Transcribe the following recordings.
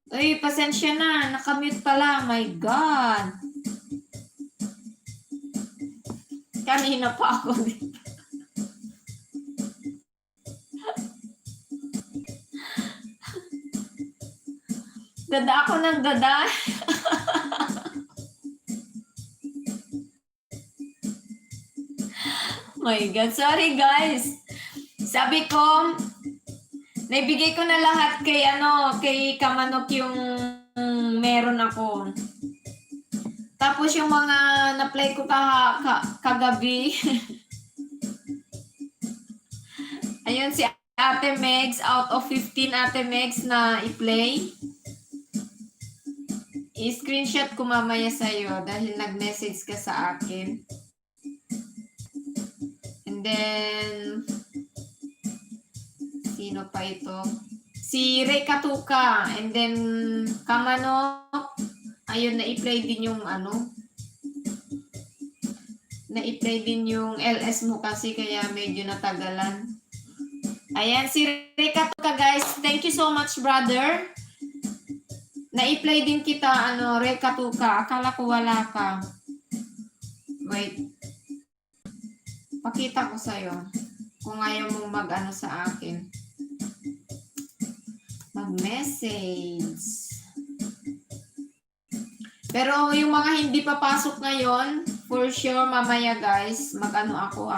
Uy, pasensya na. Nakamute pala. My God. Kanina pa ako dito. Dada ako ng dada. My God. Sorry, guys. Sabi ko, naibigay ko na lahat kay Kamanok yung meron ako. Tapos yung mga na-play ko kagabi. Ayun si Ate Megs, out of 15 Ate Megs na i-play. I-screenshot ko mamaya sa'yo dahil nag-message ka sa akin. And then, sino pa ito? Si Ray Katuka. And then, Kamanok. Ayun, na-i-play din yung na-i-play din yung LS mo kasi kaya medyo natagalan. Ayan, si Ray Katuka, guys. Thank you so much, brother. Na-i-play din kita, Ray Katuka. Akala ko wala ka. Wait. Pakita ko sa'yo. Kung ayaw mong mag-ano sa akin. Mag-message. Pero yung mga hindi papasok ngayon, for sure, mamaya guys, mag-ano ako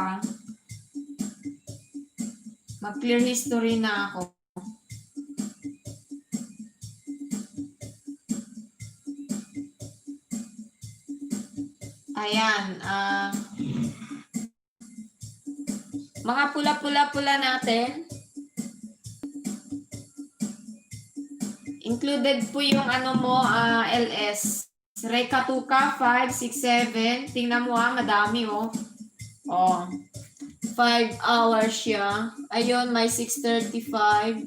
mag-clear history na ako. Ayan, mga pula-pula-pula natin. Included po yung LS. Ray Katuka, 5, 6, 7. Tingnan mo madami Oh, 5 hours siya. Ayun, may 6:35.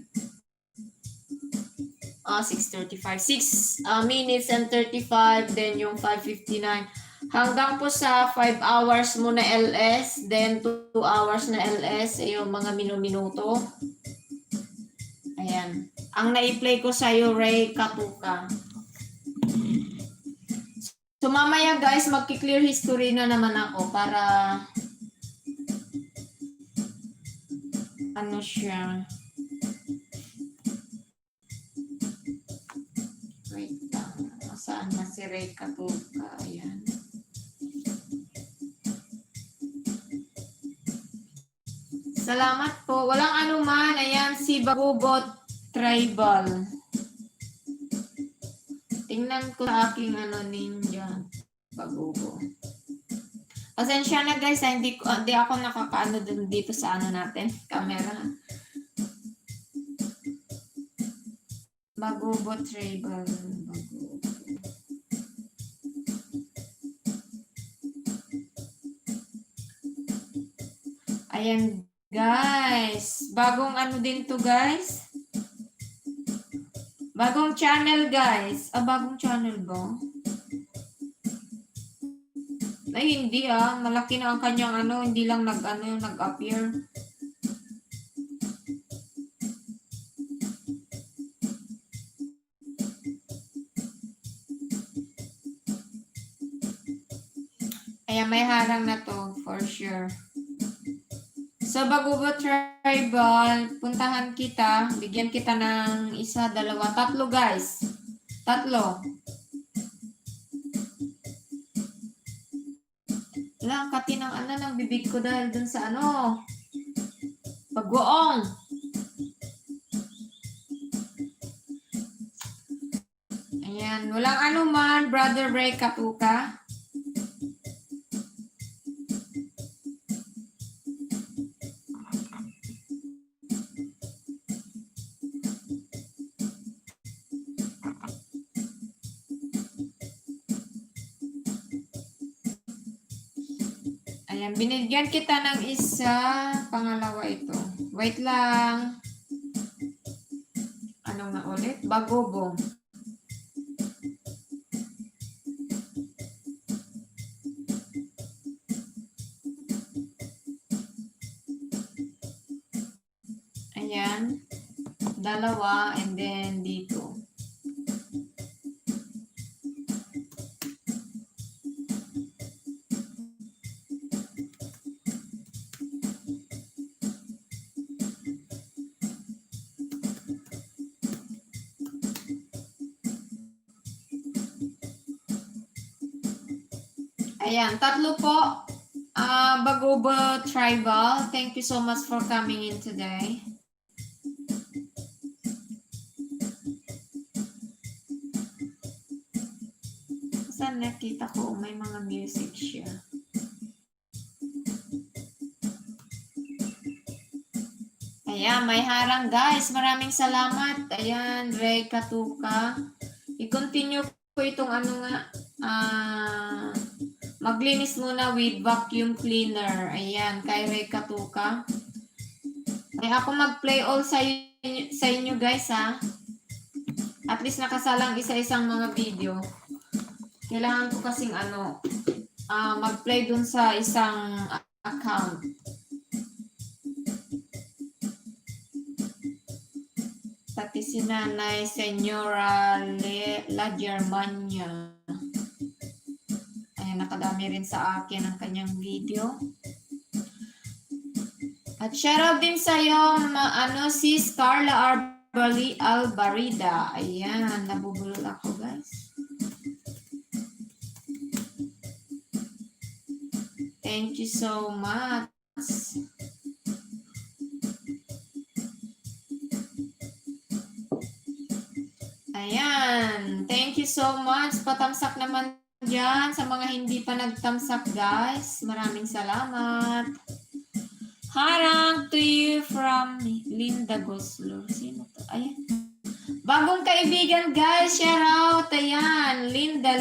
6:35. 6 minutes and 35. Then yung 5:59. Hanggang po sa 5 hours mo na LS. Then 2 hours na LS. Yung mga minuto. Ayan. Ang na-i-play ko sa'yo, Ray Katuka. So mamaya guys, magki-clear history na naman ako para siya. Wait lang. Saan na si Ray Katuka? Ayan. Salamat po. Walang anuman. Ayan, si Bagubot Tribal. Tingnan ko sa aking ninja. Bagubo. Pasensya na guys, hindi ako nakakaano dito sa natin, camera. Bagubo Tribal. Bagubo. Ayan guys. Bagong din to guys. Bagong channel, guys. Bagong channel ba? Ay, hindi Malaki na ang kanyang hindi lang nag-appear. Ayan, may harang na to, for sure. So, Bagubo Tribal, puntahan kita. Bigyan kita ng 1, 2, 3 guys. 3. Wala, ang kati ng bibig ko dahil dun sa pagwaong. Ayan, walang anuman, Brother Ray Katuka. Ayan, binigyan kita ng 1, pangalawa ito. Wait lang. Ano nga ulit? Bagobo. Ayan. 2, and then dito. Ayan, tatlo po. Bagobo Tribal, thank you so much for coming in today. Saan nakita ko may mga music siya? Ayan, may harang guys. Maraming salamat. Ayan, Ray Katuka. I-continue ko itong ano nga. Maglinis muna with vacuum cleaner. Ayan, kay Ray Katuka. Ay ako mag-play all sa inyo guys ha. At least nakasalang isa-isang mga video. Kailangan ko kasing mag-play dun sa isang account. Pati si Nanay Senyora La Germania. Ayan, nakadami rin sa akin ang kanyang video. At shoutout din sa'yo, sis Carla Albarida. Ayan, nabubulol ako guys. Thank you so much. Ayan. Thank you so much. Patamsak naman dyan sa mga hindi pa nagtamsak, guys. Maraming salamat. Harang to you from Linda Gosler. Sino to? Ayan. Bagong kaibigan, guys. Shout out. Ayan. Linda.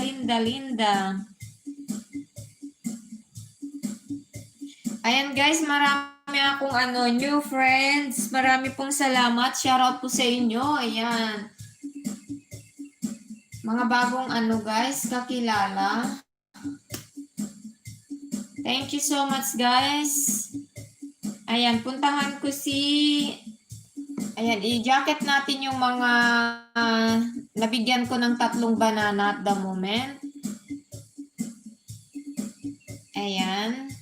Ayan, guys. Marami akong new friends. Marami pong salamat. Shout out po sa inyo. Ayan. Mga bagong guys, kakilala. Thank you so much guys. Ayan, puntahan ko ayan, i-jacket natin yung mga nabigyan ko ng 3 banana at the moment. Ayan.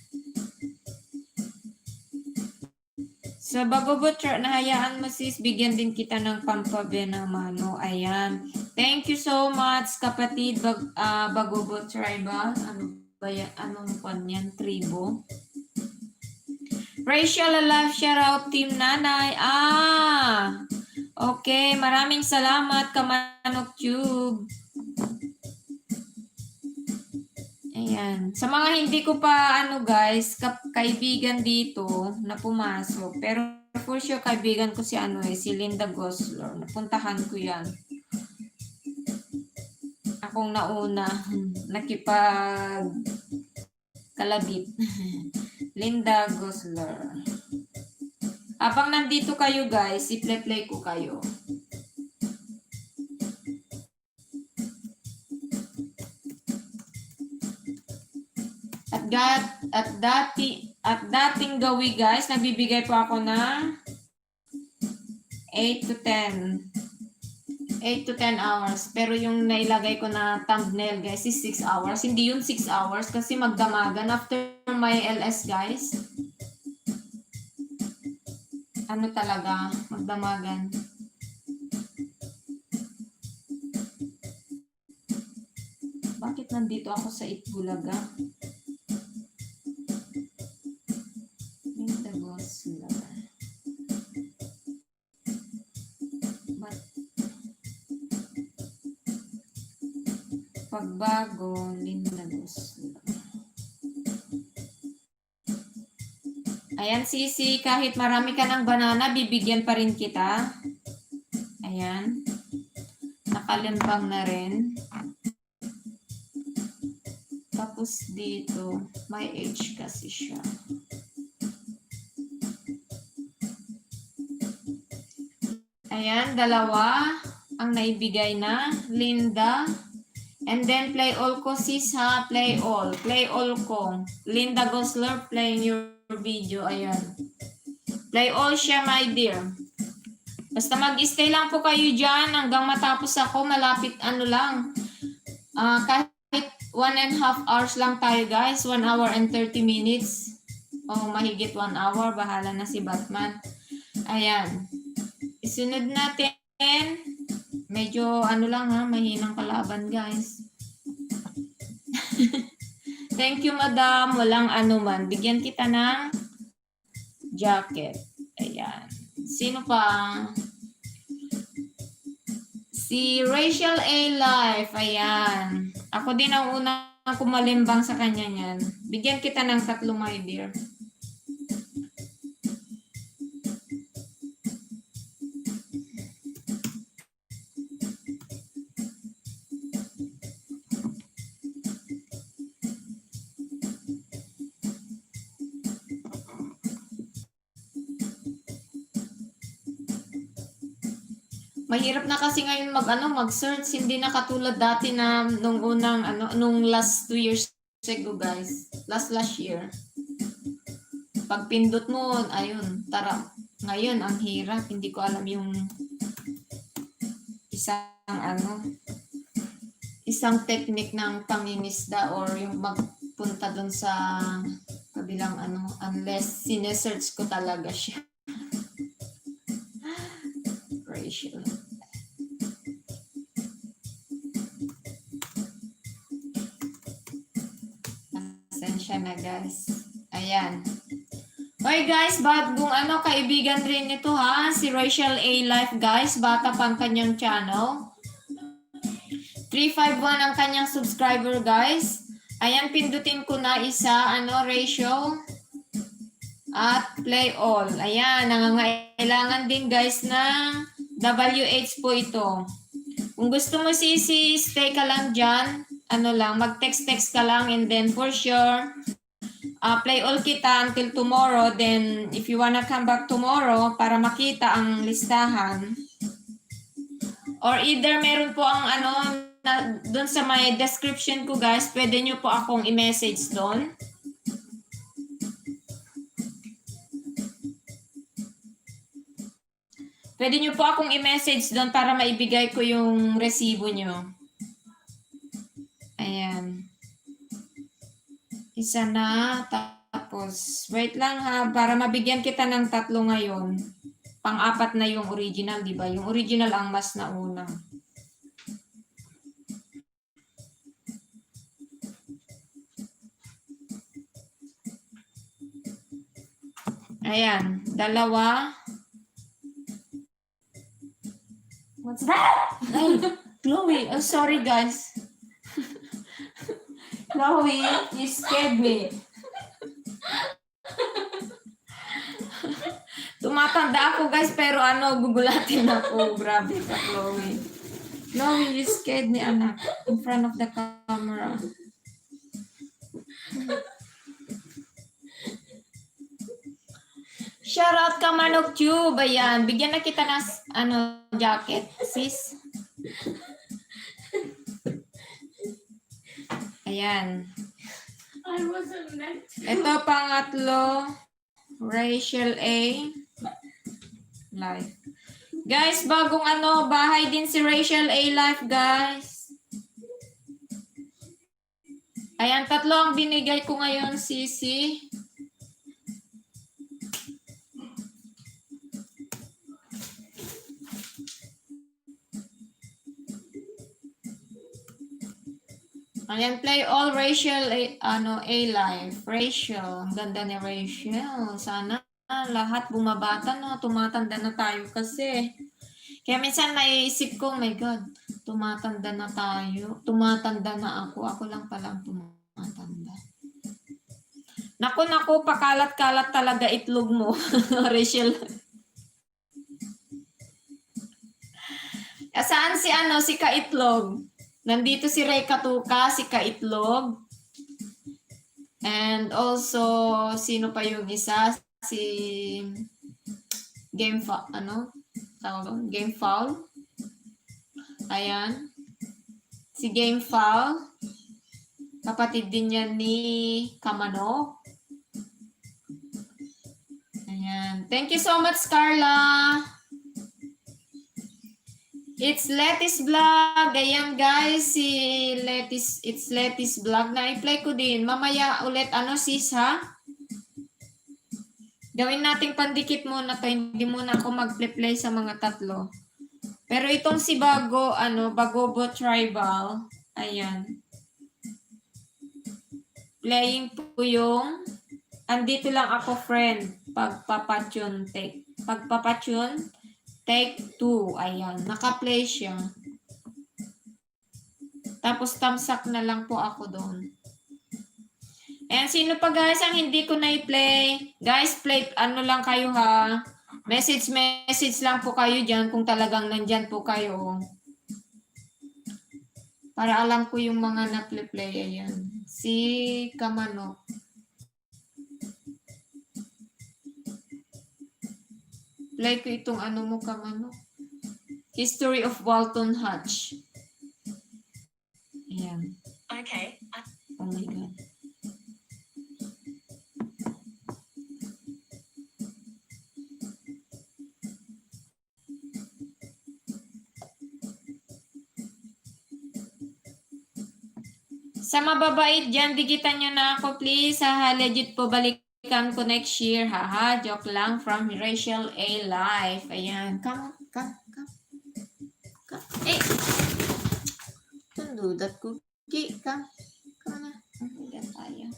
So, Bagobot, nahayaan mo sis, bigyan din kita ng pampabenamano. Ayan. Thank you so much, kapatid Bagobot Tribal. Ano ba yan? Anong pan yan? Tribo. Rachel Alive, shout out Team Nanay. Okay. Maraming salamat, Kamanok Tube. Ayan. Sa mga hindi ko pa, guys, kaibigan dito na pumasok. Pero for sure, kaibigan ko si si Linda Gosler. Napuntahan ko yan. Akong nauna, nakipag-kalabit. Linda Gosler. Habang nandito kayo, guys, i-play ko kayo. At dating gawi guys, nagbibigay po ako ng 8 to 10 hours. Pero yung nailagay ko na thumbnail guys is 6 hours. Hindi yun 6 hours kasi magdamagan after my LS guys. Talaga, magdamagan. Bakit nandito ako sa Itbulaga? Pagbago, Linda Gosler. Ayan, Sisi, kahit marami ka ng banana, bibigyan pa rin kita. Ayan. Nakalimbang na rin. Tapos dito, may age kasi siya. Ayan, 2 ang naibigay na. Linda. And then, play all ko sis ha. Play all. Play all ko. Linda Gosler, playing your video. Ayan. Play all siya, my dear. Basta mag-stay lang po kayo dyan hanggang matapos ako. Malapit lang. Kahit 1.5 hours lang tayo guys. 1 hour and 30 minutes. O mahigit 1 hour. Bahala na si Batman. Ayan. Isunod natin. Medyo lang ha. Mahinang kalaban guys. Thank you, madam. Walang anuman. Bigyan kita ng jacket. Ayan. Sino pa? Si Rachel A. Life. Ayan. Ako din ang unang kumalimbang sa kanya niyan. Bigyan kita ng 3, my dear. Mahirap na kasi ngayon mag-search, hindi na katulad dati na nung unang nung last 2 years ago, guys. Last year. Pag pindot mo, ayun, tara. Ngayon ang hirap, hindi ko alam yung isang technique ng pangingisda or yung magpunta doon sa kabilang unless sinesearch ko talaga siya. Rachel. Pasensya na, guys. Ayan. Okay, guys, bagong kaibigan rin ito, ha, si Rachel A. Life, guys. Bata pang kanyang channel. 351 ang kanyang subscriber, guys. Ayan, pindutin ko na isa, ratio at play all. Ayan, nangangailangan din, guys, ng WH po ito. Kung gusto mo, Sisi, stay ka lang dyan. Mag-text ka lang, and then for sure, play all kita until tomorrow. Then, if you wanna come back tomorrow para makita ang listahan, or either meron po ang doon sa may description ko, guys, pwede nyo po akong i-message doon. Pwede nyo po akong i-message doon para maibigay ko yung resibo nyo. Ayan. Isa na. Tapos, wait lang, ha, para mabigyan kita ng 3 ngayon. Pang-4 na yung original, di ba? Yung original ang mas nauna. Ayan. 2. What's that? Ay, Chloe. Oh, sorry, guys. Chloe, you scared me. Tumatanda ako, guys, pero gugulatin ako. Grabe ka, Chloe. Chloe, you scared me, anak. In front of the camera. Shout out ka, Manok Tube. Ayan. Bigyan na kita ng jacket, sis. Ayan. I wasn't meant to. Ito, 3. Rachel A. Life. Guys, bagong bahay din si Rachel A. Life, guys. Ayan, 3 ang binigay ko ngayon, Sisi. Ayan, play all Rachel A Life. Rachel, ang ganda ni Rachel. Sana lahat bumabata, no? Tumatanda na tayo kasi. Kaya minsan naiisip ko, oh my God, tumatanda na tayo. Tumatanda na ako. Ako lang palang tumatanda. Naku, pakalat-kalat talaga itlog mo, Rachel. Saan si Kaitlog? Nandito si Ray Katuka, si Kaitlog. And also, sino pa yung isa? Si Game Foul. Ayan. Si Game Foul. Kapatid din yan ni Kamano. Ayan. Thank you so much, Carla. It's Letty's Vlog. Ayan, guys, it's Letty's Vlog. Na-i-play ko din. Mamaya ulit, sis, ha? Gawin nating pandikit muna to. Hindi muna ako mag-play sa mga 3. Pero itong si Bagobo Tribal. Ayan. playing po yung andito lang ako, friend. Pagpapatune, take 2. Ayan, naka-play siya. Tapos tamsak na lang po ako doon. And sino pa guys ang hindi ko na-play? Guys, play, ano lang kayo ha. Message lang po kayo dyan kung talagang nandyan po kayo. Para alam ko yung mga na-play. Ayan. Si Kamanok. Play ko itong ano mo, Kamanok. History of Walton Hatch. Ayan. Okay. Oh my God. Sa mababait dyan, digitan nyo na ako please. Ha, legit po, balikan ko next year. Haha, joke lang from Rachel A. Life. Ayan. Come. Eh! Don't do that, Cookie. Come na. Ayan tayo.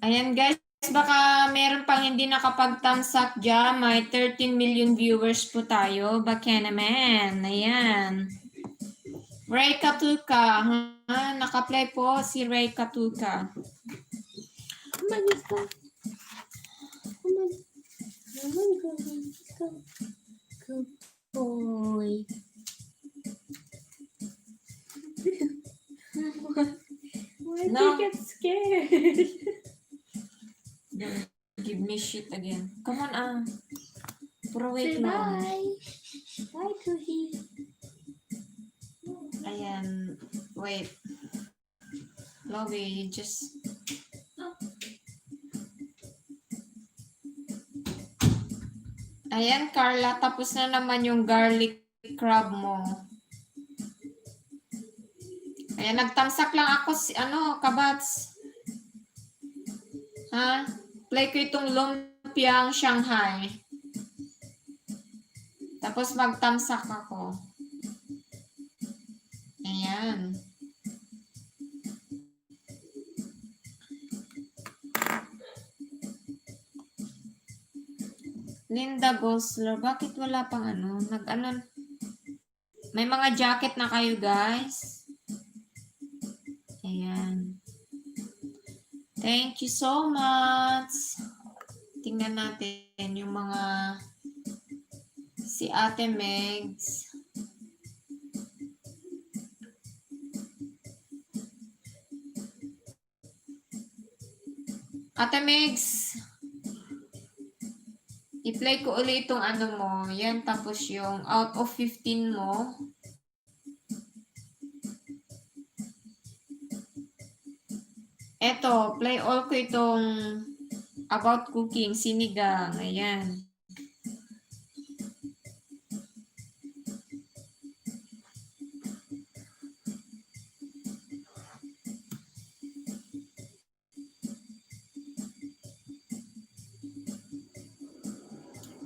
Ayan guys. Baka meron pang hindi nakapag-thumbs-up dyan. May 13 million viewers po tayo. Baka naman. Ayan. Ray Katuka. Ha? Naka-play po si Ray Katuka. Oh my God. Oh my God. Good boy. Why No. do you get scared? Give me shit again. Come on, Pero Say wait lang. bye. Bye, Kuhi. Ayan. Wait. Chloe, just... Ayan, Carla. Tapos na naman yung garlic crab mo. Ayan, nagtamsak lang ako kabats. Ha? Play ko itong lumpiang Shanghai. Tapos magtamsak ako. Ayan. Linda Gosler, bakit wala pang may mga jacket na kayo guys. Ayan. Thank you so much. Tingnan natin yung mga si Ate Megs. Ate Megs, i-play ko ulit itong mo. Yan, tapos yung out of 15 mo. Eto, play all ko itong about cooking, sinigang. Ayan.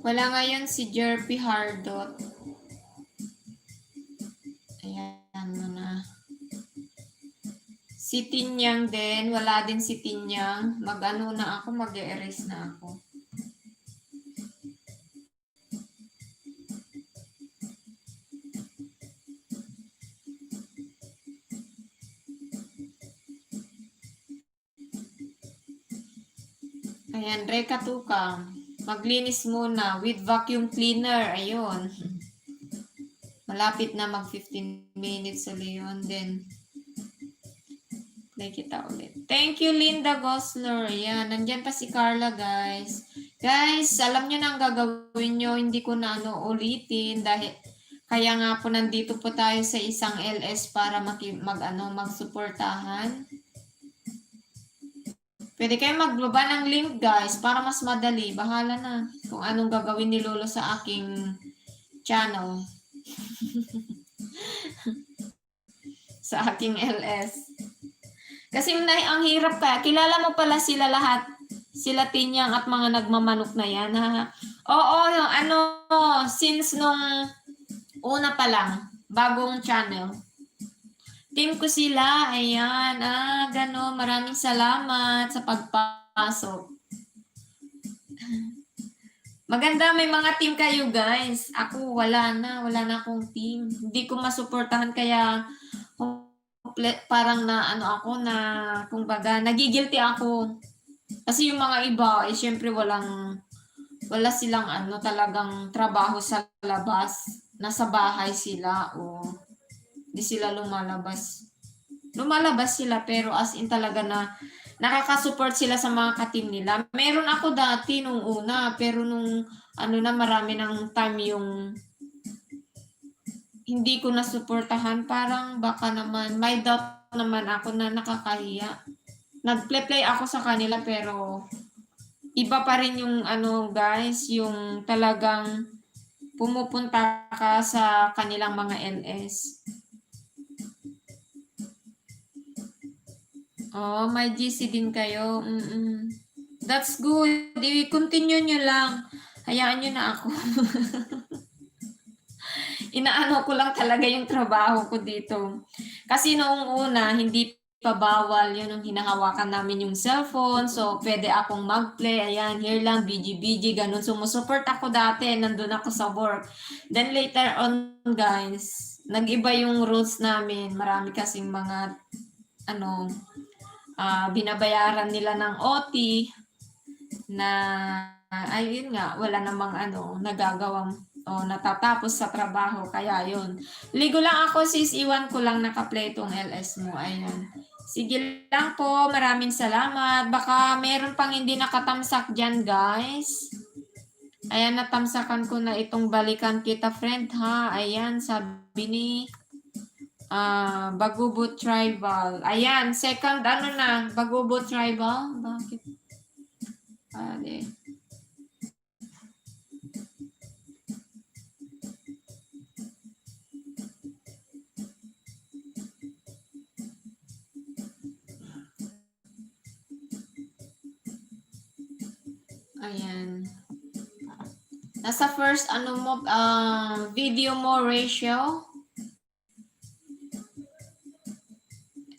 Wala ngayon si Jerpy Hardot. Ayan mo na. Si Tinyang din. Wala din si Tinyang. Mag-ano na ako, mag-erase na ako. Ayan, Reka Tukang. Maglinis muna with vacuum cleaner. Ayun. Malapit na mag 15 minutes ulit yun. Then, play kita ulit. Thank you, Linda Gosler. Ayan, nandyan pa si Carla, guys. Guys, alam nyo na ang gagawin nyo. Hindi ko na ulitin. Dahil, kaya nga po nandito po tayo sa isang LS para magsuportahan. Pwede kayo magbaba ng link guys para mas madali. Bahala na kung anong gagawin ni Lolo sa aking channel. Sa aking LS. Kasi ang hirap ka. Kilala mo pala sila lahat. Sila Tinyang at mga nagmamanok na yan. Ha? Oo, since nung una pa lang, bagong channel. Team ko sila. Ayan. Gano'n. Maraming salamat sa pagpasok. Maganda, may mga team kayo, guys. Ako, wala na. Wala na akong team. Hindi ko masuportahan, kaya parang na, ako, na, kumbaga, nagigilty ako. Kasi yung mga iba, syempre wala silang, talagang trabaho sa labas. Nasa bahay sila, o di sila lumalabas. Lumalabas sila, pero as in talaga na nakaka-support sila sa mga ka-team nila. Meron ako dati nung una, pero nung na marami ng time yung hindi ko nasuportahan, parang baka naman, may doubt naman ako na nakakahiya. Nag-play ako sa kanila, pero iba pa rin yung guys, yung talagang pumupunta ka sa kanilang mga LS. Oh, may GC din kayo. That's good. I-continue nyo lang. Hayaan nyo na ako. Inaano ko lang talaga yung trabaho ko dito. Kasi noong una, hindi pa bawal yun, yung hinahawakan namin yung cellphone. So, pwede akong mag-play. Ayan, here lang, BG, ganun. Sumusupport ako dati. Nandun ako sa work. Then later on, guys, nag-iba yung rules namin. Marami kasing mga, binabayaran nila ng OT na, ayun nga, wala namang nagagawang natatapos sa trabaho. Kaya yun. Ligo lang ako, sis. Iwan ko lang naka-play itong LS mo. Ayan. Sige lang po. Maraming salamat. Baka meron pang hindi nakatamsak dyan, guys. Ayan, natamsakan ko na itong balikan kita, friend, ha. Ayan, sabi ni Bagubot Tribal. Ayan, second na, Bagubot Tribal. Bakit? Ayan. Nasa first, video mo ratio.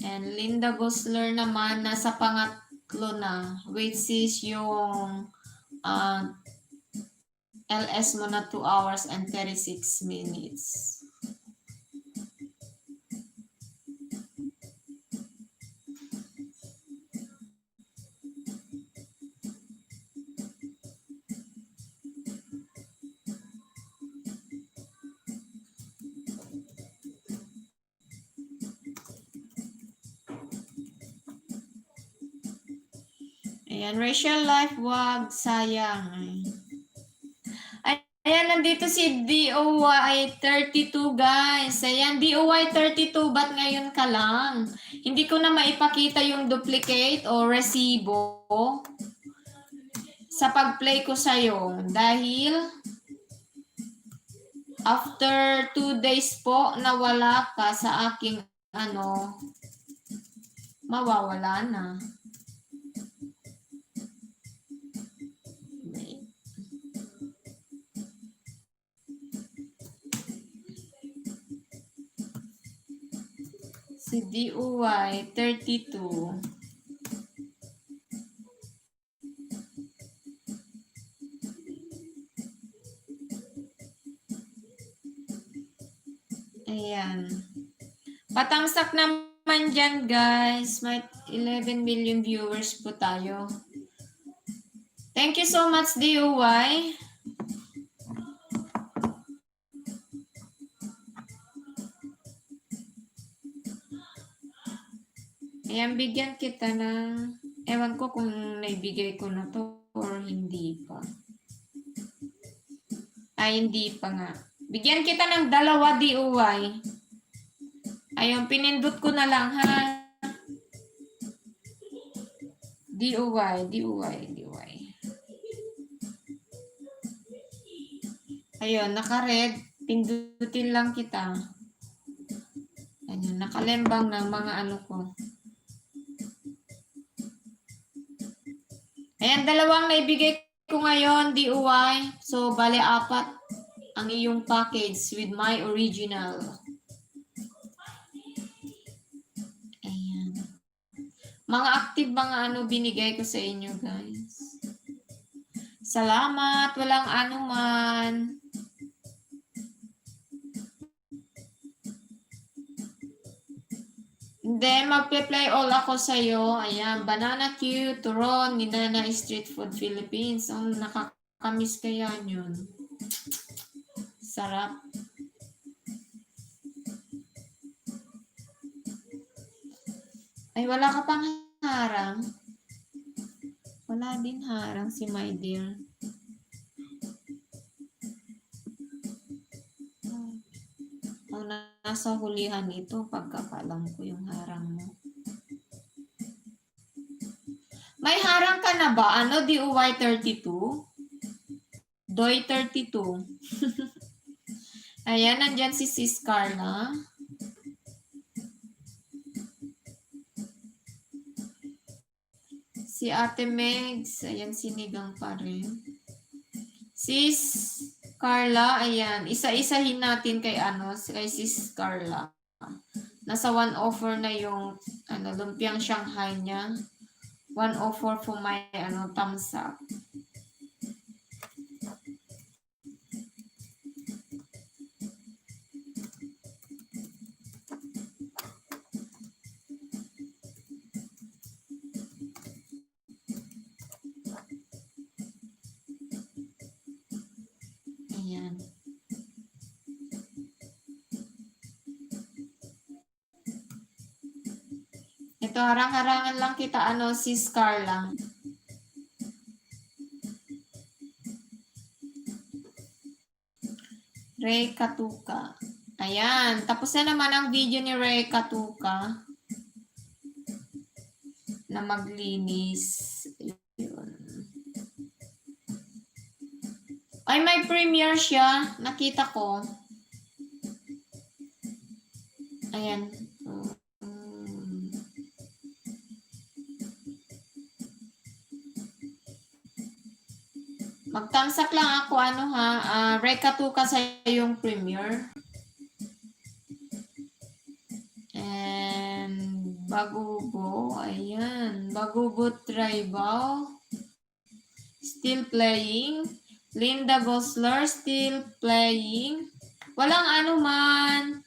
And Linda Gosler naman, nasa pangatlo na, which is yung LS mo na 2 hours and 36 minutes. Ayan, Racial Life, wag, sayang. Ayan, nandito si DOY32, guys. Ayan, DOY32, ba't ngayon ka lang? Hindi ko na maipakita yung duplicate o resibo sa pag-play ko sa'yo. Dahil after 2 days po, nawala ka sa aking mawawala na. Si DOY32. Ayan. Patamsak naman dyan, guys. May 11 million viewers po tayo. Thank you so much, DOY. Ayan, bigyan kita ng, ewan ko kung naibigay ko na to or hindi pa. Ay, hindi pa nga. Bigyan kita ng 2, DOY. Ayun, pinindot ko na lang, ha? DOY. Ayun, naka-red. Pindutin lang kita. Ayun, nakalembang ng mga ko. Ayan, 2 naibigay ko ngayon, DOY. So, bale 4 ang iyong package with my original. Mga active mga binigay ko sa inyo, guys. Salamat, walang anuman. Hindi, magpe-play all ako sa'yo. Ayan, Banana Q, Turon, Ninana Street Food Philippines. Nakakamiss kaya yun. Sarap. Ay, wala ka pang harang. Wala din harang si my dear. Ang nasa hulihan ito, pagkakalam ko yung harang mo. May harang ka na ba? DOY 32? DOY 32. Ayan, nandyan si Sis Carla. Si Ate Megs, ayan, sinigang pa rin. Sis Carla, ayan, isa-isahin natin kay kay Sis Carla. Nasa 1 offer na yung lumpiang Shanghai niya. 1 offer for my thumbs up. Ayan. Ito, harang-harangan lang kita, Sis Carla. Ray Katuka. Ayan, tapos na naman ang video ni Ray Katuka na maglinis. Yun. Ay, may premiere siya. Nakita ko. Ayan. Magtamsak lang ako, Ray Katuka sa yung premiere. And Bagubo, ayan. Bagubo Tribal. Still playing. Linda Gosler, still playing. Walang anuman.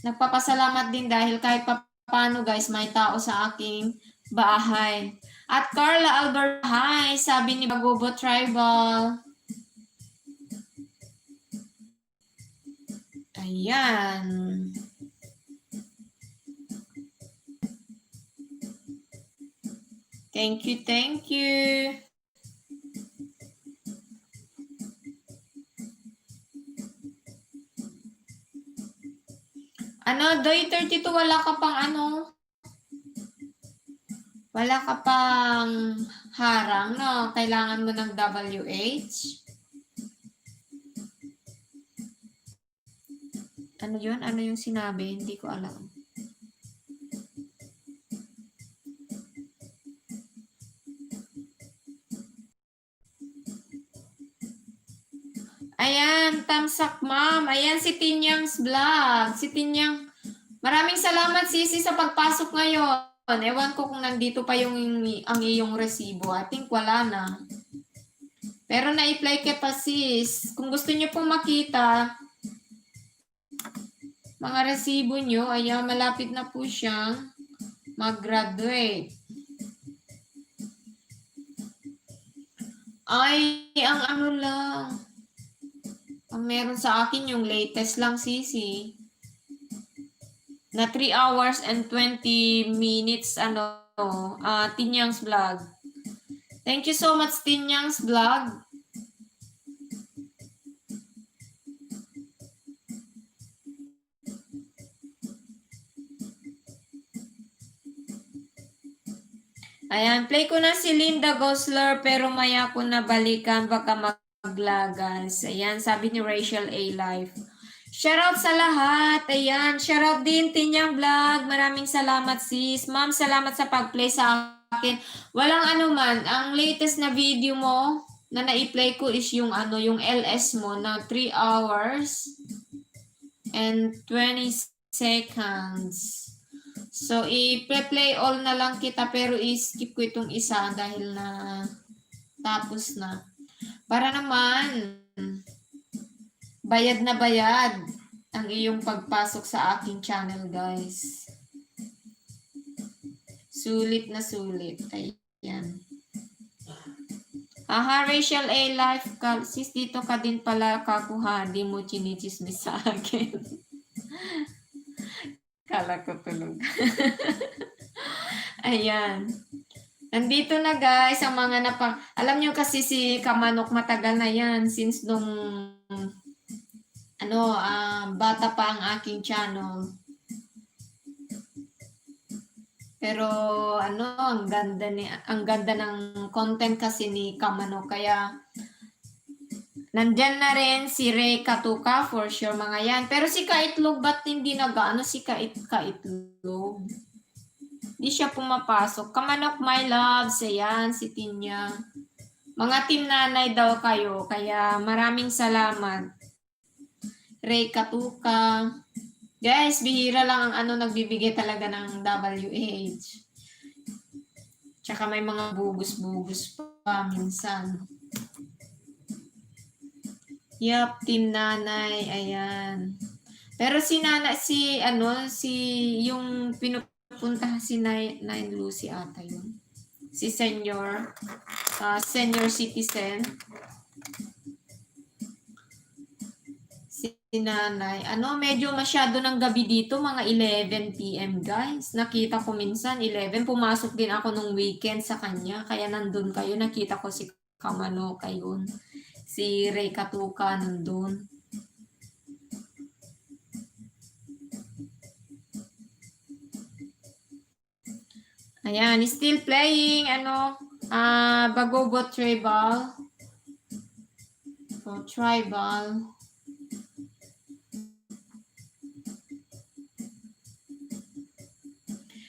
Nagpapasalamat din dahil kahit paano guys, may tao sa aking bahay. At Carla Albert, hi, sabi ni Bagubo Tribal. Ayan. Thank you, thank you. Doy 32, wala ka pang wala ka pang harang, no? Kailangan mo ng WH. Ano yun? Ano yung sinabi? Hindi ko alam. Ayan, tamsak ma'am. Ayan si Tinyang's vlog. Si Tinyang, maraming salamat Sisi sa pagpasok ngayon. Ewan ko kung nandito pa ang iyong resibo. I think wala na. Pero na-apply kita sis. Kung gusto niyo pong makita mga resibo niyo, ayan, malapit na po siyang mag-graduate. Ay, ang lang. Ang meron sa akin yung latest lang, Sisi. Na 3 hours and 20 minutes, Tinyang's vlog. Thank you so much, Tinyang's vlog. Ayan, play ko na si Linda Gosler, pero maya ko na balikan, baka maglagas. Ayan, sabi ni Rachel A. Life. Shoutout sa lahat. Ayan, shoutout din Tinyang Vlog. Maraming salamat sis. Ma'am, salamat sa pag-play sa akin. Walang anuman. Ang latest na video mo na na-play ko is yung yung LS mo na 3 hours and 20 seconds. So, i-play all na lang kita pero i-skip ko itong isa dahil na tapos na. Para naman, bayad na bayad ang iyong pagpasok sa aking channel, guys. Sulit na sulit. Ayan. Aha, Rachel A. Life, sis, dito ka din pala kakuha. Di mo chinichismis sa akin. Kala ko tulog. Ayan. Nandito na guys, ang mga alam nyo kasi si Kamanok matagal na yan. Since nung, bata pa ang aking channel. Pero ang ganda ng content kasi ni Kamanok, kaya nandyan na rin si Ray Katuka for sure mga yan. Pero si Kaitlog ba't hindi si Kaitlog? Hindi siya pumapasok. Kamanok my loves, ayan si Tinya. Mga team nanay daw kayo, kaya maraming salamat. Ray Katuka. Guys, bihira lang ang nagbibigay talaga ng WH. Tsaka may mga bugus-bugus pa minsan. Yup, team nanay, ayan. Pero yung pinupunta si Nine Lucy ata yun. Si senior citizen. Si nanay. Medyo masyado ng gabi dito, mga 11 PM guys. Nakita ko minsan 11, pumasok din ako nung weekend sa kanya. Kaya nandun kayo, nakita ko si Kamanok ayun. Si Ray Katuka nandun. Ayan, still playing, Bagobo Tribal. So, Tribal.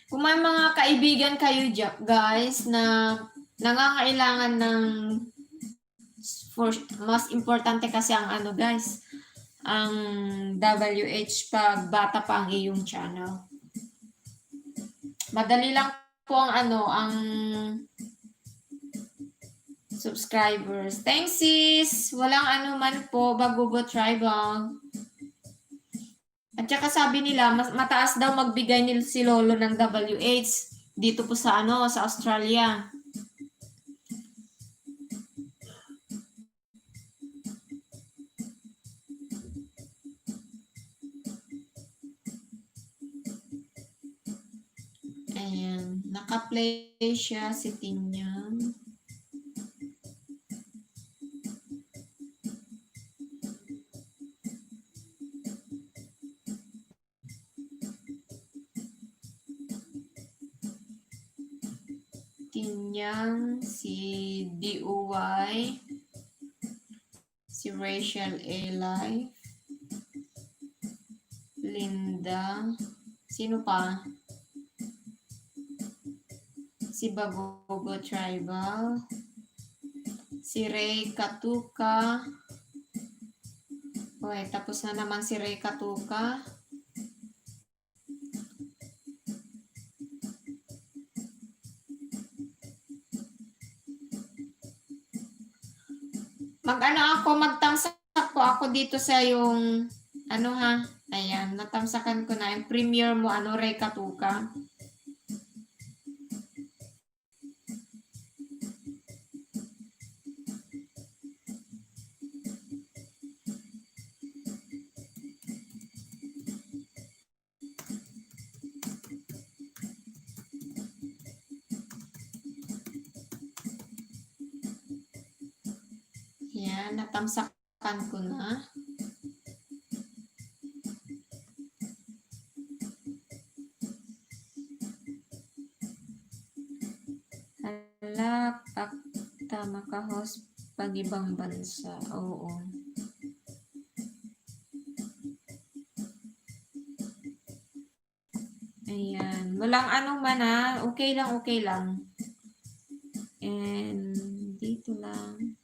Kung may mga kaibigan kayo guys na nangangailangan ng mas importante kasi ang guys, ang WH pag bata pa ang iyong channel. Madali lang po ang subscribers. Thanks sis. Walang man po, Bagobo Tribal. At saka sabi nila, mataas daw magbigay si Lolo ng WH dito po sa sa Australia. Ayan, naka-play siya si Tinyang. Tinyang, si DUY, si Rachel A. Life, Linda, sino pa? Si Bagogo Tribal, si Ray Katuka. Okay, tapos na naman si Ray Katuka. Magtamsak po ako dito sa yung, ayan, natamsakan ko na yung premiere mo, Ray Katuka. Yan, natamsakan ko na. Hala, tama ka host pag ibang bansa. Oo. Ayan. Walang man Okay lang, okay lang. And dito lang.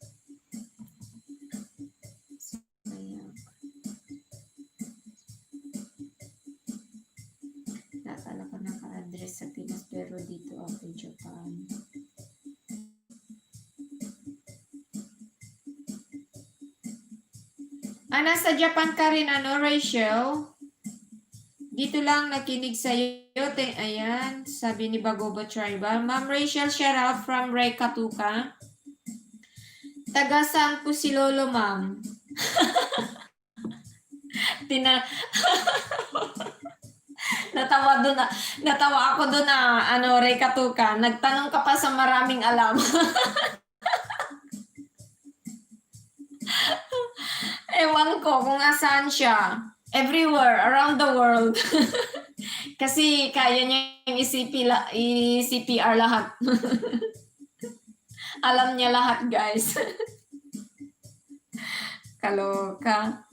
Natala ko na Pilipinas pero dito ako Japan. Nasa Japan ka rin, Rachel? Dito lang nakinig sa'yo. Ayan, sabi ni Bagoba Tribal. Ma'am Rachel, shout out from Ray Katuka. Taga saan po si Lolo, ma'am? Natawa ako doon na, Ray Katuka. Nagtanong ka pa sa maraming alam. Ewan ko kung asaan siya. Everywhere, around the world. Kasi kaya niya yung i-CPR lahat. Alam niya lahat, guys. Kaloka.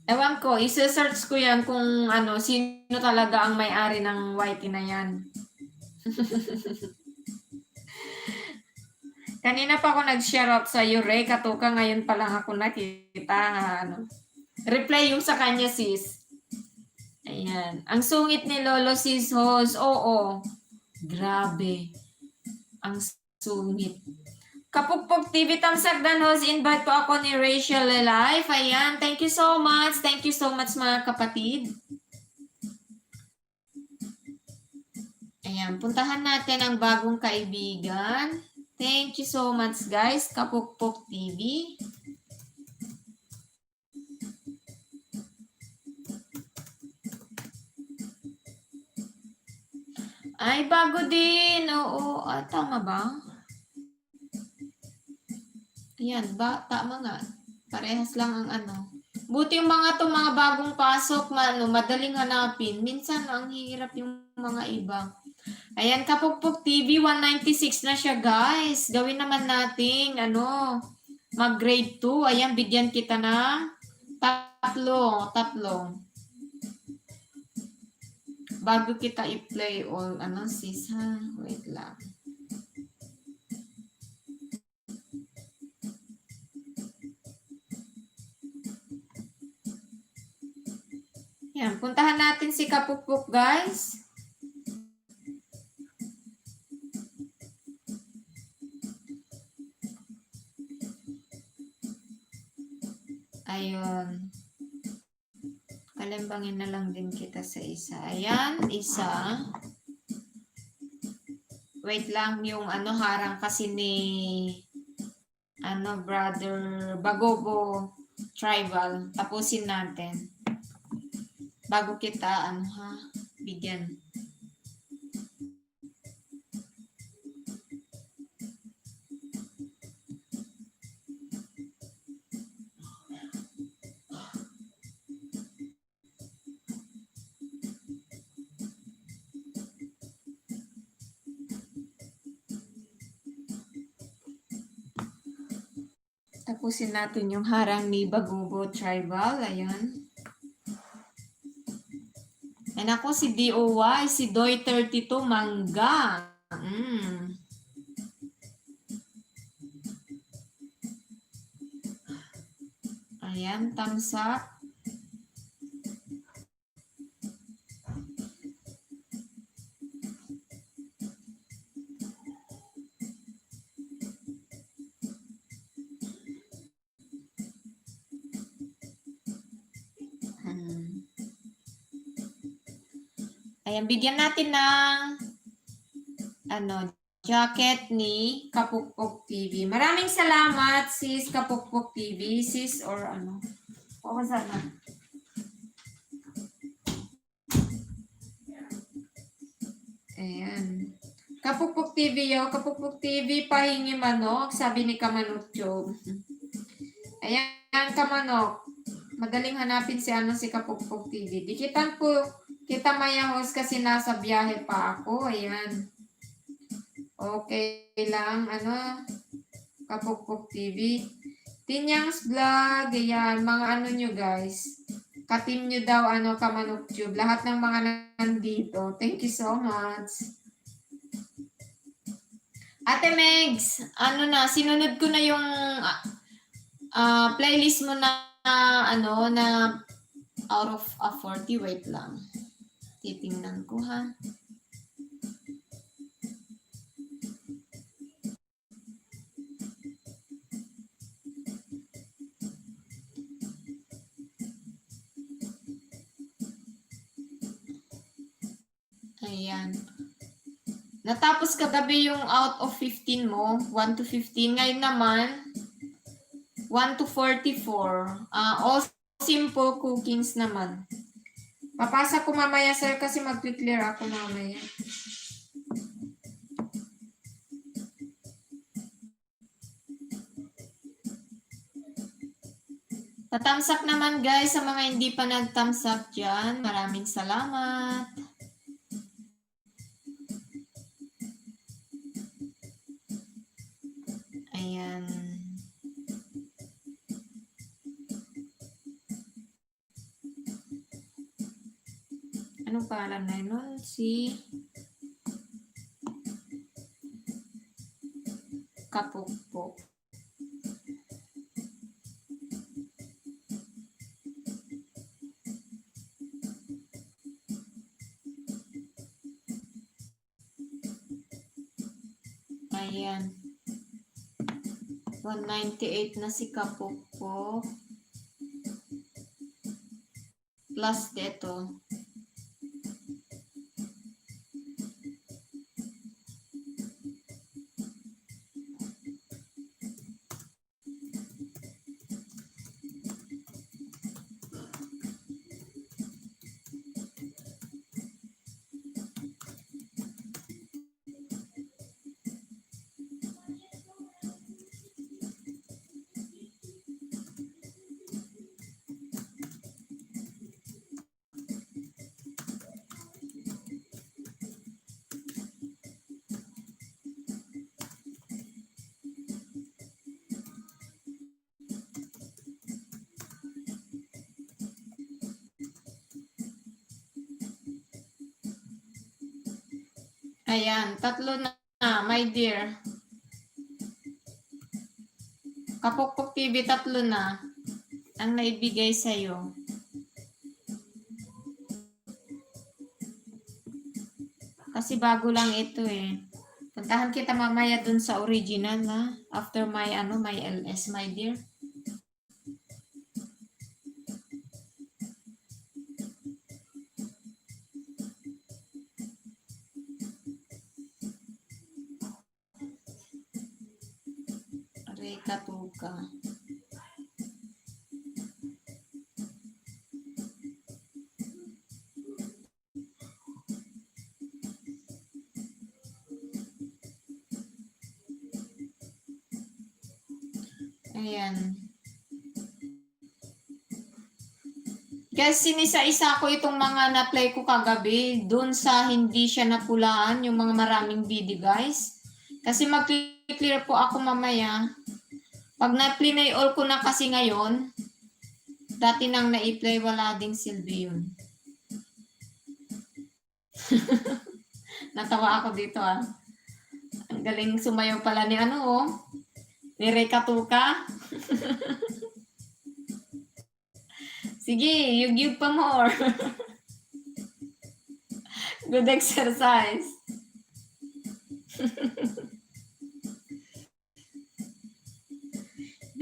Ewan ko, isa-search ko yan kung sino talaga ang may-ari ng whitey na yan. Kanina pa ako nag-share out sa iyo, Ray Katuka. Ngayon pa lang ako nakita. Reply yung sa kanya, sis. Ayan. Ang sungit ni Lolo, sis Hos. Oo. Grabe. Ang sungit. Kapukpok TV, Tamsak Dan Hos. Invite po ako ni Rachel Life. Ayan. Thank you so much. Thank you so much, mga kapatid. Ayan. Puntahan natin ang bagong kaibigan. Thank you so much, guys. Kapukpok TV. Ay, bago din. Oo. Tama ba? Ayan. Tama nga. Parehas lang ang Buti yung mga bagong pasok, madaling hanapin. Minsan, ang hirap yung mga iba. Ayan, Kapukpok TV, 196 na siya, guys. Gawin naman natin, mag-grade 2. Ayan, bigyan kita na tatlo. Bago kita i-play all, sis, ha? Wait lang. Ayan, puntahan natin si Kapukpok, guys. Ayun. Kalimbangin na lang din kita sa isa. Ayan, isa. Wait lang yung harang kasi ni brother Bagobo Tribal. Tapusin natin. Bago kita bigyan. Tapusin natin yung harang ni Bagobo Tribal. Ayan. And ako si DOY, si Doy32 Mangga. Ayan, thumbs up. Ayan, bigyan natin ng jacket ni Kapukpok TV. Maraming salamat, sis Kapukpok TV. Sis or o sana. Ayan. Kapukpok TV Kapukpok TV, pahingi manok, sabi ni Kamanok Job. Ayan, Kamanok. Madaling hanapin si Kapukpok TV. Dikitan po kita Maya Host kasi nasa biyahe pa ako. Ayan. Okay lang. Kapukpok TV. Tinyang's Vlog. Ayan. Mga nyo guys. Katim nyo daw Kamanok Tube. Lahat ng mga nandito. Thank you so much. Ate Megs. Sinunod ko na yung playlist mo na ano na out of 40, wait lang. Titingnan ko ha. Ayan. Natapos kagabi yung out of 15 mo, 1 to 15. Ngayon naman, 1 to 44. All simple cookings naman. Papasa ko mamaya, sir, kasi mag-clear ako mamaya. Pa-thumbs up naman, guys, sa mga hindi pa nag-thumbs up dyan. Maraming salamat. Ayan. Anong pangalan na yun? Si Kapukpok. Ayan. 198 na si Kapukpok. Plus dito. Ayan, 3 na, my dear. Kapukpok TV, 3 na ang naibigay sa'yo. Kasi bago lang ito eh. Puntahan kita mamaya dun sa original ha. After my my LS, my dear. Reka Tuka. Ayan. Guys, sinisa-isa ko itong mga na-play ko kagabi doon sa hindi siya napulaan, yung mga maraming video, guys. Kasi mag-clear po ako mamaya. Pag na-play all ko na kasi ngayon, dati nang na-play, wala ding silbi yun. Natawa ako dito ah. Ang galing sumayaw pala ni ni Reka Tuka. Sige, yug-yug pa more. Good exercise.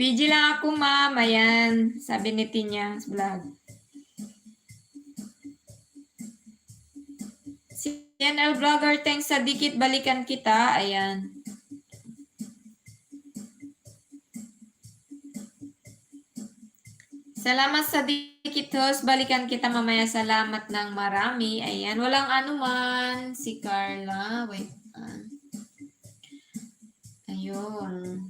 Busy lang ako, ma'am. Ayan, sabi ni Tinyang's vlog. Si NL Vlogger, thanks sa dikit balikan kita. Ayan. Salamat sa dikit host. Balikan kita mamaya. Salamat ng marami. Ayan. Walang anuman. Si Carla. Wait. Ayun.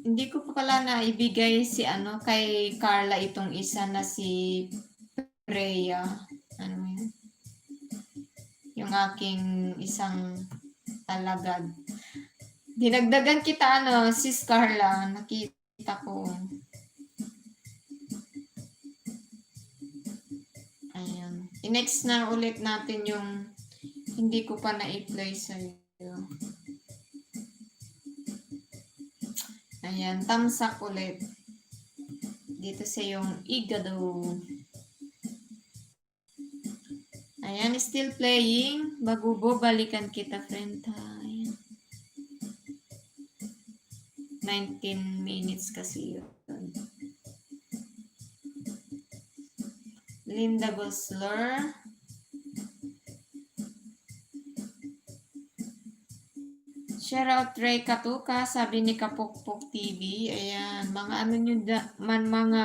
Hindi ko pa pala naibigay si kay Carla itong isa na si Rhea. Ano yun? Yung aking isang alagad. Dinagdagan kita sis Carla. Nakita ko. Ayan. I-next na ulit natin yung hindi ko pa na-i-play sa'yo. Ayan. Tamsak ulit. Dito sa yung Igado. Ayan. Still playing. Bagubo. Balikan kita, friend. Ayan. 19 minutes kasi yun. Linda Gosler. Share out Ray Katuka, sabi ni Kapukpok TV. Ayan, mga mga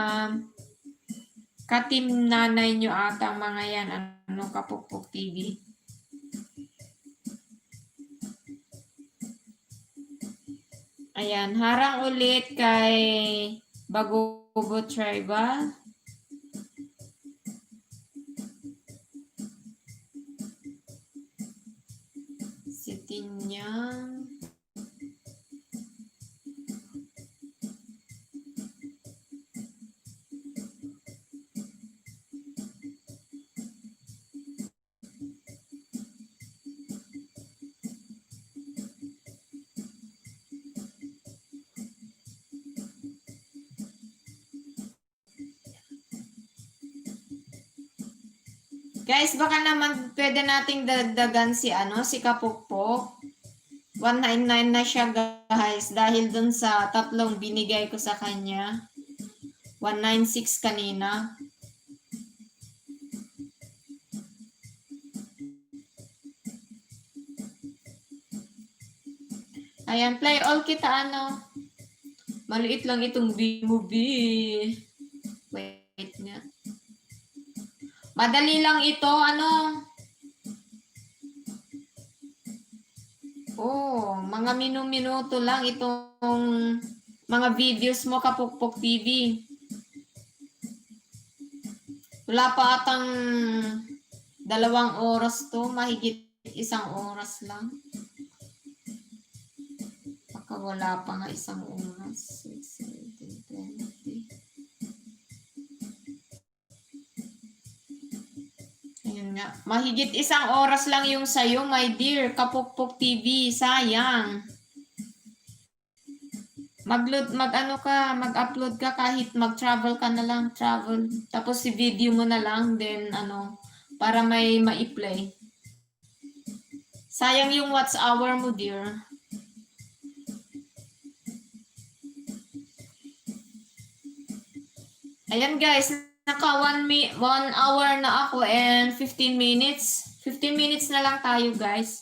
katim nanay nyo ata mga yan, Kapukpok TV. Ayan, harang ulit kay Bagubo Tribal. Si Tinyang. Guys, baka naman pwede nating dagdagan si Kapukpok. 199 na siya guys dahil dun sa tatlong binigay ko sa kanya. 196 kanina. Ayan, play all kita Maliit lang itong movie. Wait nga. Madali lang ito, mga minuto lang itong mga videos mo, Kapukpok TV. Wala pa atang 2 oras to, mahigit 1 oras lang. Baka wala pa nga 1 oras. 6, 7, 20. Ayun nga. Mahigit 1 oras lang yung sayo, my dear Kapukpok TV. Sayang. Mag-upload ka kahit mag-travel ka na lang, travel. Tapos si video mo na lang, then para may ma-play. Sayang yung watch hour mo, dear. Ayan guys, naka 1 hour na ako and 15 minutes. 15 minutes na lang tayo guys.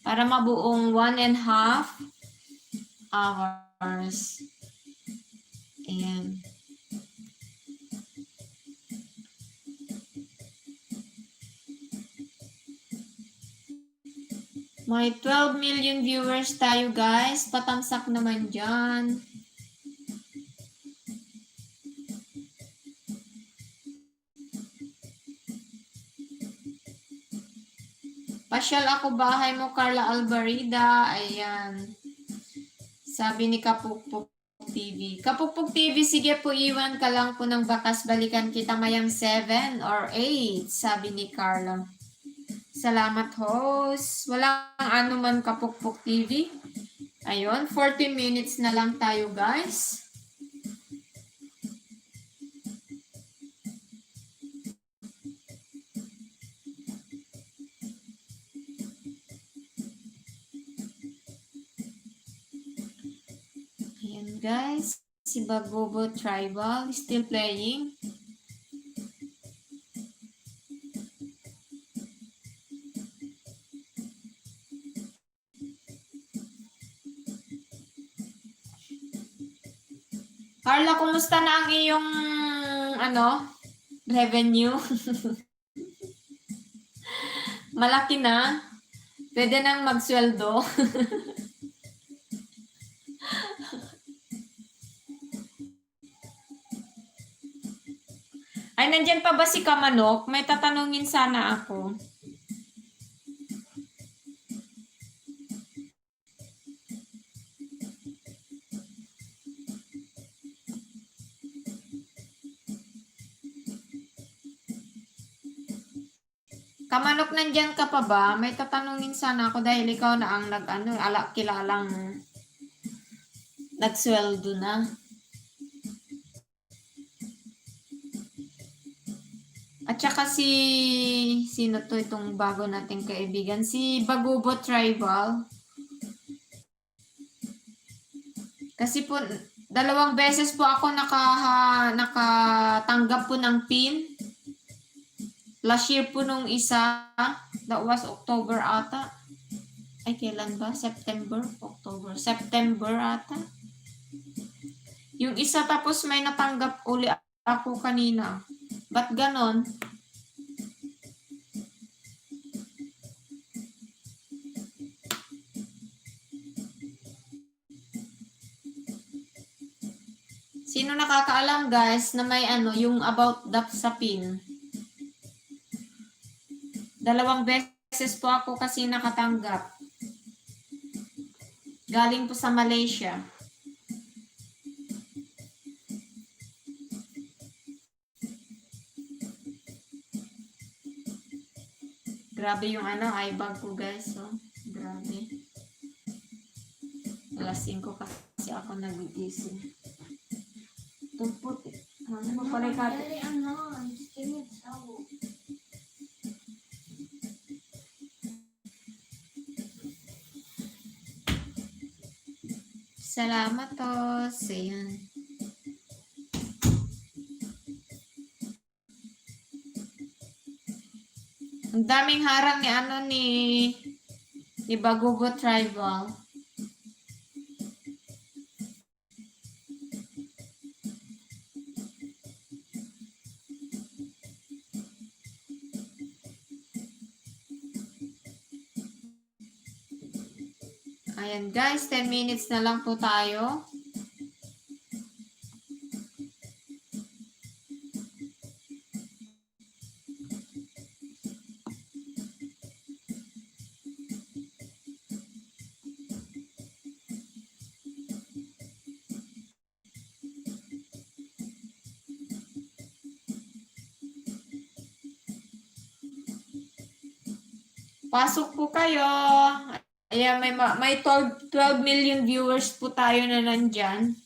Para mabuong 1.5 hours. Ayan. May 12 million viewers tayo guys. Patamsak naman dyan. Pasyal ako bahay mo, Carla Albarida. Ayan. Sabi ni Kapukpok TV. Kapukpok TV, sige po, iwan ka lang po ng bakas. Balikan kita mayang 7 or 8. Sabi ni Carla. Salamat, host. Walang anuman, Kapukpok TV. Ayun, 40 minutes na lang tayo, guys. Ayan, guys. Si Bagubo Tribal still playing. Carla, kumusta na ang iyong revenue? Malaki na. Pwede nang magsweldo. Ay, nandyan pa ba si Kamanok? May tatanungin sana ako. Kamanok, nandyan ka pa ba? May tatanungin sana ako dahil ikaw na ang kilalang nagsweldo na. At saka sino to itong bago nating kaibigan? Si Bagubo Tribal. Kasi po, 2 beses po ako nakatanggap po ng PIN. Last year po nung isa, that was October ata. Ay, kailan ba? September? October? September ata. Yung isa tapos may natanggap uli ako kanina. Ba't ganon? Sino nakakaalam guys na may yung about that sa PIN? 2 beses po ako kasi nakatanggap. Galing po sa Malaysia. Grabe yung eye-bag ko guys. Oh. Grabe. Alas 5 kasi ako nagigising. Tumpot eh. Ano pa pala ka? Salamat tos. Ayan. Ang daming harang ni Bagubo Tribal. Ayan guys, 10 minutes na lang po tayo. Pasok po kayo. Ayan, may 12 million viewers po tayo na nandyan.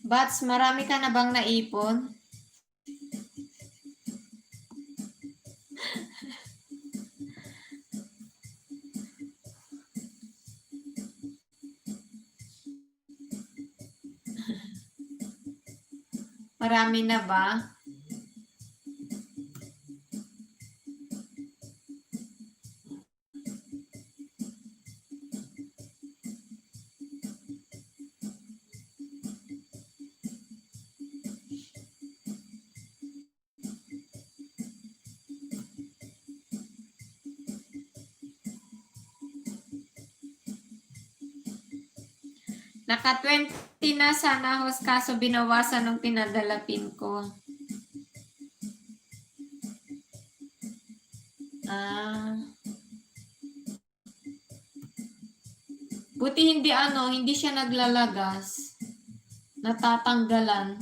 Bats, marami ka na bang naipon? Marami na ba? Naka 20 na sana host kaso binawasan ng pinadala pin ko. Buti hindi siya naglalagas. Natatanggalan.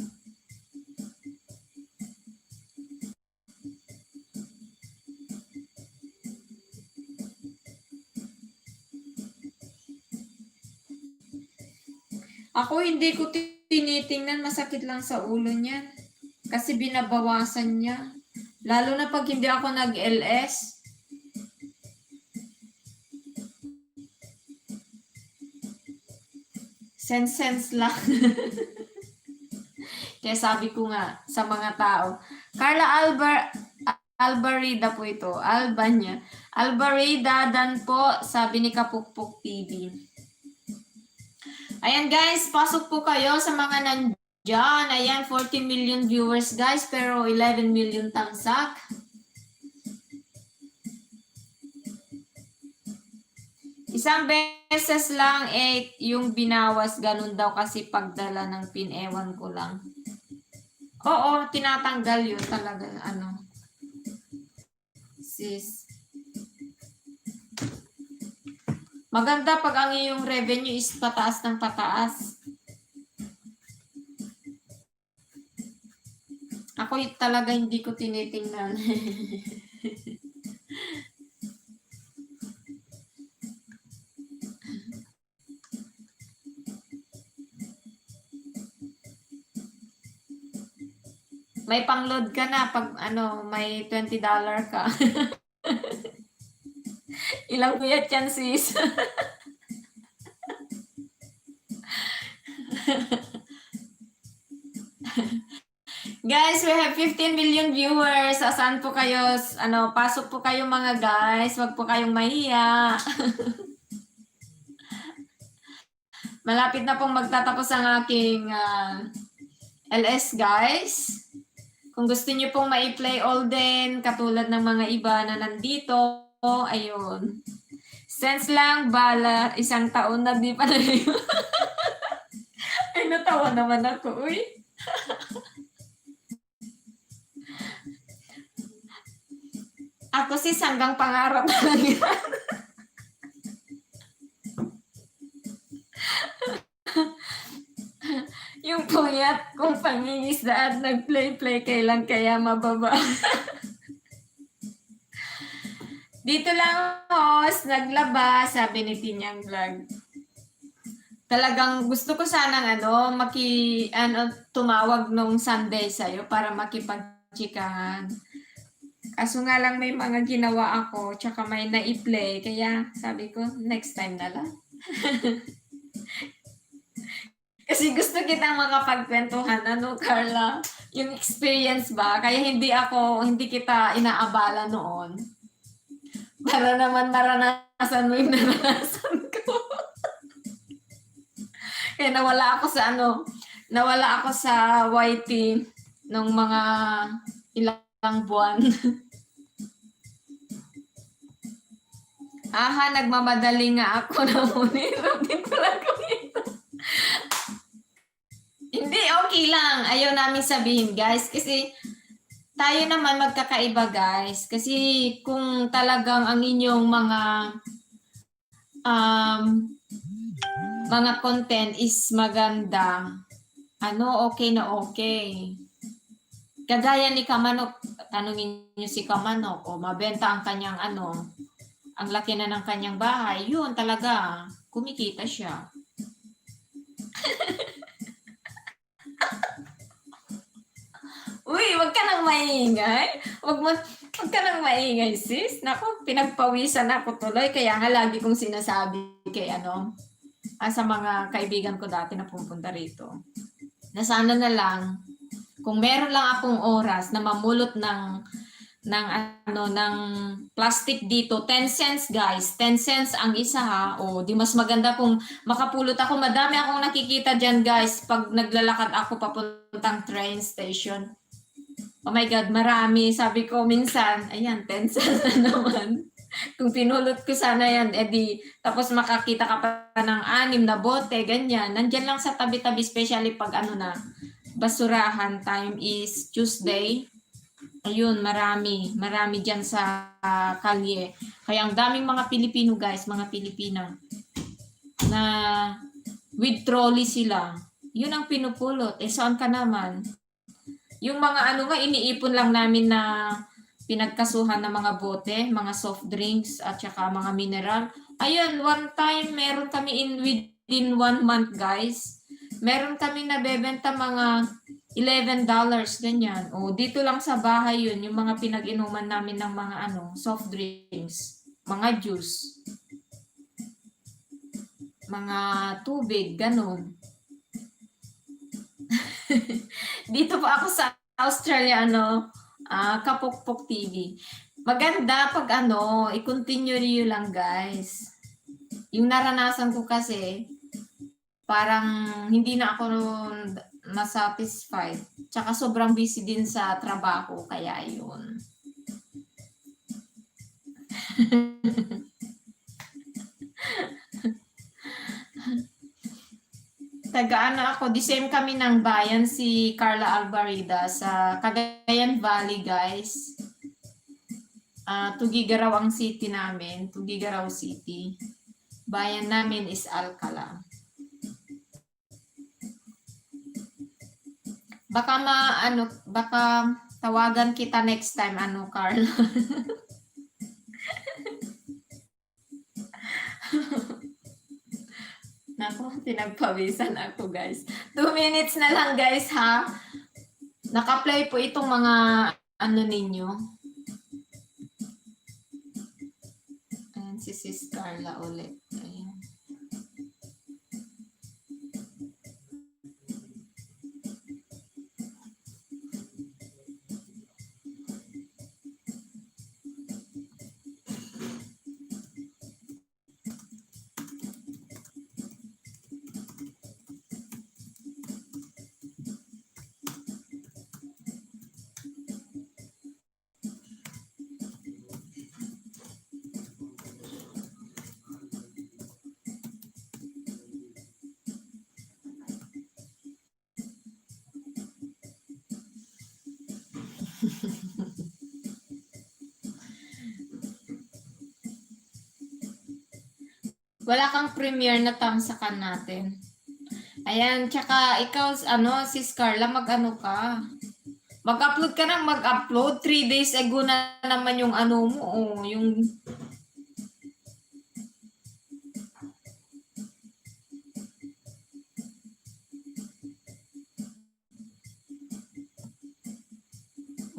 Ako hindi ko tinitingnan, masakit lang sa ulo niya. Kasi binabawasan niya. Lalo na pag hindi ako nag-LS. Sense lang. Kaya sabi ko nga sa mga tao, Carla Albarida po ito. Albarida dan po, sabi ni Kapukpuk TV. Ayan guys, pasok po kayo sa mga nandyan. Ayan, 40 million viewers guys, pero 11 million tamsak. Isang beses lang yung binawas, ganun daw kasi pagdala ng pin, ewan ko lang. Oo, tinatanggal yun talaga, sis. Maganda pag ang iyong revenue is pataas ng pataas. Ako talaga hindi ko tinitingnan. May pang-load ka na pag may $20 ka. Ilang kuyat yan, sis? Guys, we have 15 million viewers. Saan po kayo? Pasok po kayo mga guys. Wag po kayong mahiya. Malapit na pong magtatapos ang aking LS, guys. Kung gusto niyo pong ma-play all din, katulad ng mga iba na nandito, ayun. Sense lang, bala, 1 taon na di pa na yun. Ay, natawa naman ako, uy. Ako sis, hanggang pangarap na lang yan. Yung puyat kung pangingisdaan, nag-play-play, kailan kaya mababa. Dito lang, host, naglaba, sabi ni Tinyang Vlog. Talagang gusto ko sanang tumawag nung Sunday sa'yo para makipag-chikahan. Kaso nga lang may mga ginawa ako, tsaka may na-play, kaya sabi ko, next time na lang. Kasi gusto kitang makapagkwentuhan, Carla? Yung experience ba? Kaya hindi kita inaabala noon. Para naman maranasan mo yung naranasan ko. Kaya nawala ako sa YT nung mga ilang buwan. Aha, nagmamadali nga ako na munirap din pala kumita. Hindi, okay lang. Ayaw namin sabihin, guys. Kasi tayo naman magkakaiba, guys. Kasi kung talagang ang inyong mga content is maganda, okay na okay. Kagaya ni Kamanok, tanungin niyo si Kamanok, mabenta ang kanyang ang laki na ng kanyang bahay, yun talaga, kumikita siya. Uy, wag ka nang maingay. Wag ka nang maingay, sis. Naku, pinagpawisan ako tuloy. Kaya nga lagi kong sinasabi kay sa mga kaibigan ko dati na pupunta rito. Na sana na lang, kung meron lang akong oras na mamulot ng plastic dito, 10 cents guys, 10 cents ang isa ha. Di mas maganda kung makapulot ako. Madami akong nakikita dyan guys pag naglalakad ako papuntang train station. Oh my God, marami. Sabi ko minsan, ayan, 10 cents na naman. Kung pinulot ko sana yan, tapos makakita ka pa ng 6 na bote, ganyan. Nandyan lang sa tabi-tabi, especially pag basurahan time is Tuesday. Ayun, marami dyan sa kalye. Kaya ang daming mga Pilipino guys, mga Pilipina na with trolley sila. Yun ang pinupulot. Saan ka naman? Yung mga iniipon lang namin na pinagkasuhan ng mga bote, mga soft drinks at saka mga mineral. Ayun, one time meron kami within 1 month guys. Meron kami nabebenta mga $11, ganyan. Dito lang sa bahay yun, yung mga pinag-inuman namin ng mga soft drinks, mga juice, mga tubig, ganun. Dito po ako sa Australia, Kapukpok TV. Maganda pag i-continue niyo lang guys. Yung naranasan ko kasi, parang hindi na ako na-satisfied. Tsaka sobrang busy din sa trabaho, kaya yun. Taga ako, the same kami ng bayan, si Carla Albarida sa Cagayan Valley, guys. Tugigaraw ang city namin, Tugigaraw City. Bayan namin is Alcala. Baka tawagan kita next time, Carla. Naku, pinagpawisan ako guys. 2 minutes na lang guys ha. Naka-play po itong mga ninyo. Ayan si Sis Carla ulit. Ayan. Wala kang premiere na tamsakan natin. Ayan, tsaka ikaw, Sis Carla, ka. Mag-upload ka na, mag-upload. 3 days ago na naman yung mo, yung...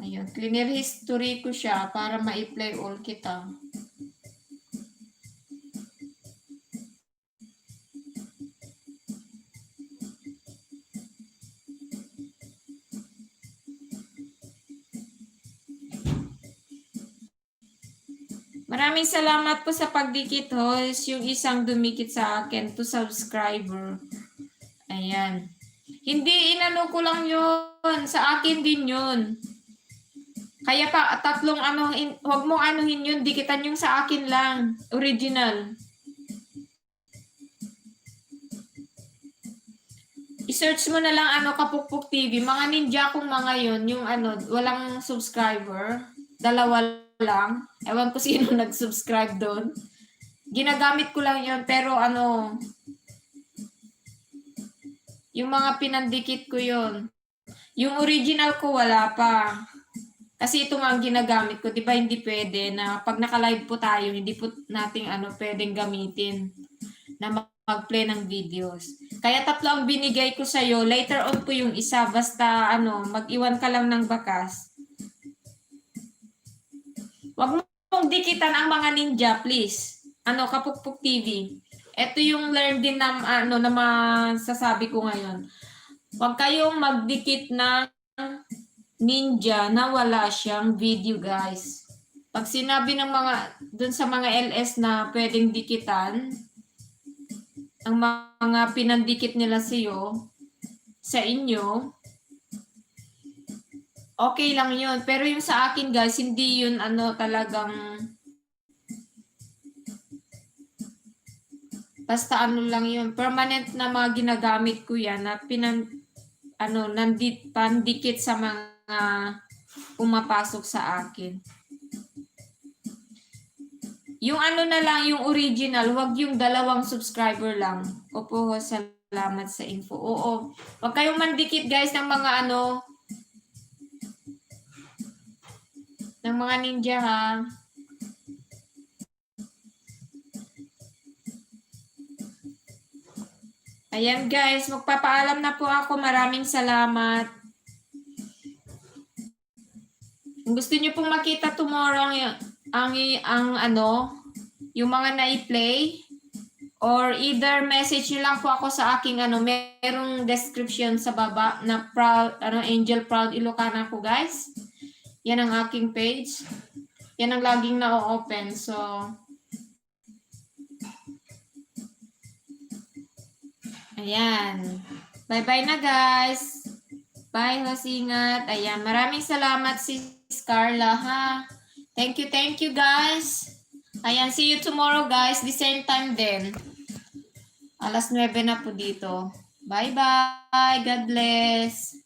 Ayun, cleaner history ko siya para ma-play all kita. Maraming salamat po sa pagdikit, host. Yung isang dumikit sa akin, to subscriber. Ayan. Hindi, inano ko lang yun. Sa akin din yun. Kaya pa, tatlong huwag mong anuhin yun. Dikitan yung sa akin lang. Original. I-search mo na lang Kapukpok TV. Mga ninja kong mga yun. Yung walang subscriber. 2 lang. Ewan ko sino nag-subscribe doon. Ginagamit ko lang yun. Pero yung mga pinandikit ko yun. Yung original ko wala pa. Kasi ito nga ang ginagamit ko. Diba hindi pwede na pag naka-live po tayo, hindi po nating pwedeng gamitin na mag-play ng videos. Kaya 3 ang binigay ko sa'yo. Later on po yung isa. Basta mag-iwan ka lang ng bakas. Wag mong dikitan ang mga ninja, please. Kapukpok TV. Ito yung learn din na na masasabi ko ngayon. Wag kayong magdikit ng ninja na wala siyang video, guys. Pag sinabi ng dun sa mga LS na pwedeng dikitan, ang mga pinandikit nila sa inyo, okay lang yun. Pero yung sa akin, guys, hindi yun talagang basta lang yun. Permanent na mga ginagamit ko yan na pandikit sa mga pumapasok sa akin. Yung na lang, yung original, wag yung 2 subscriber lang. Opo, salamat sa info. Oo. Wag kayong mandikit, guys, ng mga ng mga ninja, ha. Ayan, guys, magpapaalam na po ako. Maraming salamat. Kung gusto niyo pong makita tomorrow yung mga na-play, Or either message nyo lang po ako sa aking merong description sa baba na proud, Angel Proud Ilocana ko guys. Yan ang aking page. Yan ang laging na-open. So, ayan. Bye-bye na guys. Bye, Ingat. Ayan, maraming salamat Sis Carla ha. Thank you guys. Ayan, see you tomorrow guys. The same time din. Alas 9 na po dito. Bye-bye. God bless.